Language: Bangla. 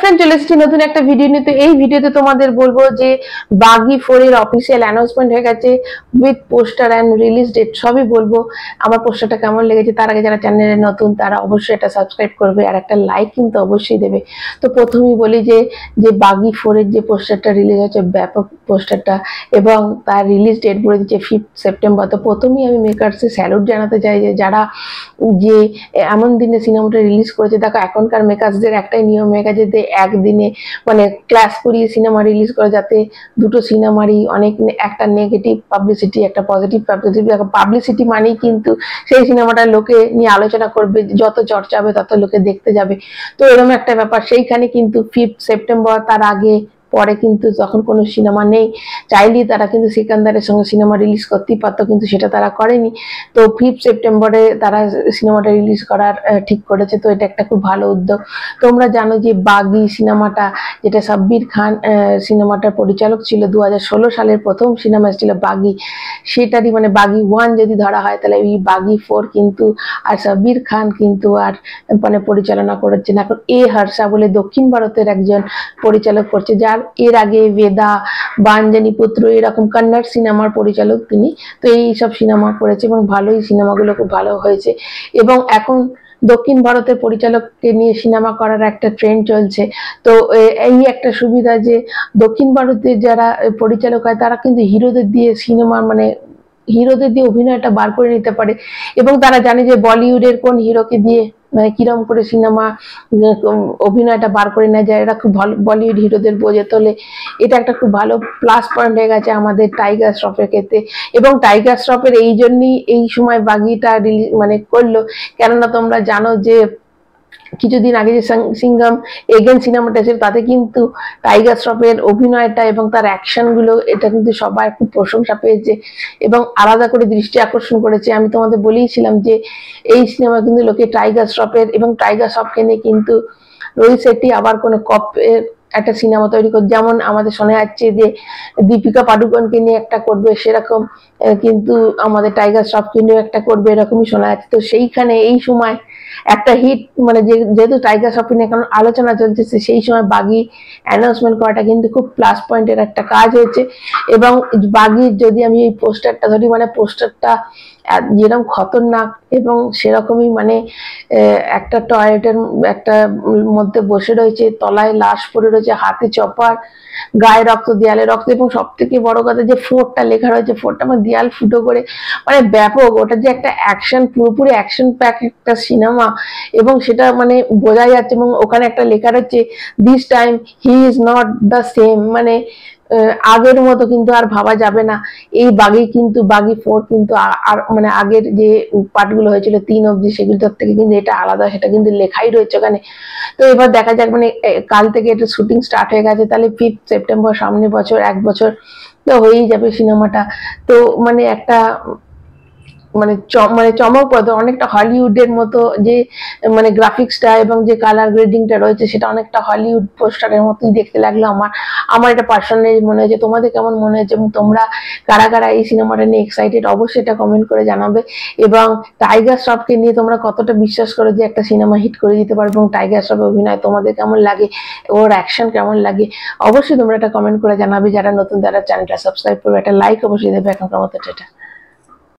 ফ্রেন্ড, চলে এসেছি নতুন একটা ভিডিও নিয়ে। তো এই ভিডিওতে তোমাদের বলবো যে বাগি 4 এর অফিসিয়াল অ্যানাউন্সমেন্ট হয়ে গেছে with poster and release date, সবই বলবো। আমার পোস্টারটা কেমন লেগেছে, তার আগে যারা চ্যানেলে নতুন তারা অবশ্যই এটা সাবস্ক্রাইব করবে আর একটা লাইক কিন্তু অবশ্যই দেবে। তো প্রথমেই বলি যে বাগি 4 এর যে পোস্টারটা রিলিজ হয়েছে, ব্যাপক পোস্টারটা, এবং তার রিলিজ ডেট বলে দিচ্ছে 5 সেপ্টেম্বর। তো প্রথমেই আমি মেকার্সে স্যালুট জানাতে চাই যে যারা যে এমন দিনে সিনেমাটা রিলিজ করেছে। দেখো, এখনকার মেকার্সদের একটাই নিয়ম হয়ে গেছে যে একদিনে মানে ক্লাস করিয়ে সিনেমা রিলিজ করে, যাতে দুটো সিনেমারই অনেক একটা নেগেটিভ পাবলিসিটি একটা পজিটিভ পাবলিসিটি। পাবলিসিটি মানেই কিন্তু সেই সিনেমাটা লোকে নিয়ে আলোচনা করবে, যত চর্চা হবে তত লোকে দেখতে যাবে। তো এরকম একটা ব্যাপার। সেইখানে কিন্তু 5 সেপ্টেম্বর, তার আগে পরে কিন্তু যখন কোনো সিনেমা নেই, চাইলেই তারা কিন্তু সিকান্দারের সঙ্গে সিনেমা রিলিজ করতেই পারতো, কিন্তু সেটা তারা করেনি। তো 5 সেপ্টেম্বরে তারা সিনেমাটা রিলিজ করার ঠিক করেছে। তো এটা একটা খুব ভালো উদ্যোগ। তোমরা জানো যে বাগি সিনেমাটা, যেটা সাব্বির খান সিনেমাটার পরিচালক ছিল, 2016 সালের প্রথম সিনেমা ছিল বাগি, সেটারই মানে বাগি 1 যদি ধরা হয়, তাহলে এই বাগি 4 কিন্তু আর সাব্বির খান কিন্তু আর মানে পরিচালনা করেছেন। এখন হর্ষা বলে দক্ষিণ ভারতের একজন পরিচালক করছে, যার এর আগে বেদা, বাঞ্জানি পুত্র এরকম কন্নড় সিনেমার পরিচালক তিনি। তো এই সব সিনেমা করেছে এবং ভালোই, সিনেমাগুলো খুব ভালো হয়েছে। এবং এখন দক্ষিণ ভারতের পরিচালককে নিয়ে সিনেমা করার একটা ট্রেন্ড চলছে। তো এই একটা সুবিধা যে দক্ষিণ ভারতের যারা পরিচালক হয় তারা কিন্তু হিরোদের দিয়ে সিনেমা মানে হিরোদের দিয়ে অভিনয়টা বার করে নিতে পারে, এবং তারা জানে যে বলিউডের কোন হিরোকে দিয়ে মানে কিরম করে সিনেমা অভিনয়টা বার করে নেওয়া যায়। এরা খুব ভালো বলিউড হিরোদের বোঝে তোলে। এটা একটা খুব ভালো প্লাস পয়েন্ট হয়ে গেছে আমাদের টাইগার শ্রফের ক্ষেত্রে। এবং টাইগার শ্রফের এই জন্যই এই সময় বাগিটা মানে করলো, কেননা তোমরা জানো যে কিছুদিন আগে যে সিঙ্গাম এগেন সিনেমাটা ছিল, তাতে কিন্তু টাইগার শ্রফের অভিনয়টা এবং তার অ্যাকশন গুলো, এটা কিন্তু সবাই খুব প্রশংসা পেয়েছে এবং আলাদা করে দৃষ্টি আকর্ষণ করেছে। আমি তোমাদের বলেইছিলাম যে এই সিনেমা কিন্তু লোকে টাইগার শ্রফের এবং টাইগার শ্রফকে নিয়ে কিন্তু রোহিত শেট্টি আবার কোনো কপের একটা সিনেমা তৈরি করে, যেমন আমাদের শোনা যাচ্ছে যে দীপিকা পাডুকোনকে নিয়ে একটা করবে, সেরকম কিন্তু আমাদের টাইগার শ্রফকে নিয়ে একটা করবে, এরকমই শোনা যাচ্ছে। তো সেইখানে এই সময় একটা হিট মানে যেহেতু টাইগার শ্রফ নিয়ে এখন আলোচনা চলছে, সেই সময় বাগি অ্যানাউন্সমেন্ট করাটা কিন্তু খুব প্লাস পয়েন্টের একটা কাজ হয়েছে। এবং বাগির যদি আমি এই পোস্টারটা ধরি, মানে পোস্টারটা যেরকম খতরনাক এবং সেরকমই মানে একটা টয়লেটের একটা মধ্যে বসে রয়েছে, তলায় লাশ পড়ে রয়েছে, হাতে চপার, গায়ে রক্ত, দেয়ালে রক্ত, এবং সব থেকে বড় কথা যে 4টা লেখা রয়েছে, 4টা মানে দেয়াল ফুটো করে, মানে ব্যাপক। ওটা যে একটা অ্যাকশন, পুরোপুরি অ্যাকশন প্যাক একটা সিনেমা, এবং সেটা মানে বোঝা যাচ্ছে। এবং ওখানে একটা লেখা রয়েছে, this time he is not the same, মানে আগের মতো কিন্তু আর ভাবা যাবে না। এই বাগি কিন্তু বাগি 4 কিন্তু আর মানে আগের যে পার্টগুলো হয়েছিল 3 অবধি, সেগুলোর থেকে কিন্তু এটা আলাদা, সেটা কিন্তু লেখাই রয়েছে ওখানে। তো এবার দেখা যাক, মানে কাল থেকে এটা শুটিং স্টার্ট হয়ে গেছে, তাহলে 5 সেপ্টেম্বর সামনে বছর 1 বছর তো হয়েই যাবে সিনেমাটা। তো মানে একটা মানে চমকপ্রদ, অনেকটা হলিউডের মতো যে মানে গ্রাফিক্সটা এবং যে কালার গ্রেডিংটা রয়েছে, সেটা অনেকটা হলিউড পোস্টারের মতোই দেখতে লাগলো আমার এটা পার্সোনালি মনে হয়েছে। তোমাদের কেমন মনে হয়েছে এবং তোমরা কারা কারা এই সিনেমাটা নিয়ে এক্সাইটেড, অবশ্যই এটা কমেন্ট করে জানাবে। এবং টাইগার শ্রফকে নিয়ে তোমরা কতটা বিশ্বাস করো যে একটা সিনেমা হিট করে দিতে পারবে, এবং টাইগার শ্রফের অভিনয় তোমাদের কেমন লাগে, ওর অ্যাকশন কেমন লাগে, অবশ্যই তোমরা এটা কমেন্ট করে জানাবে। যারা নতুন তারা চ্যানেলটা সাবস্ক্রাইব করবে, একটা লাইক অবশ্যই দেবে। এখনকার মতো টাটা।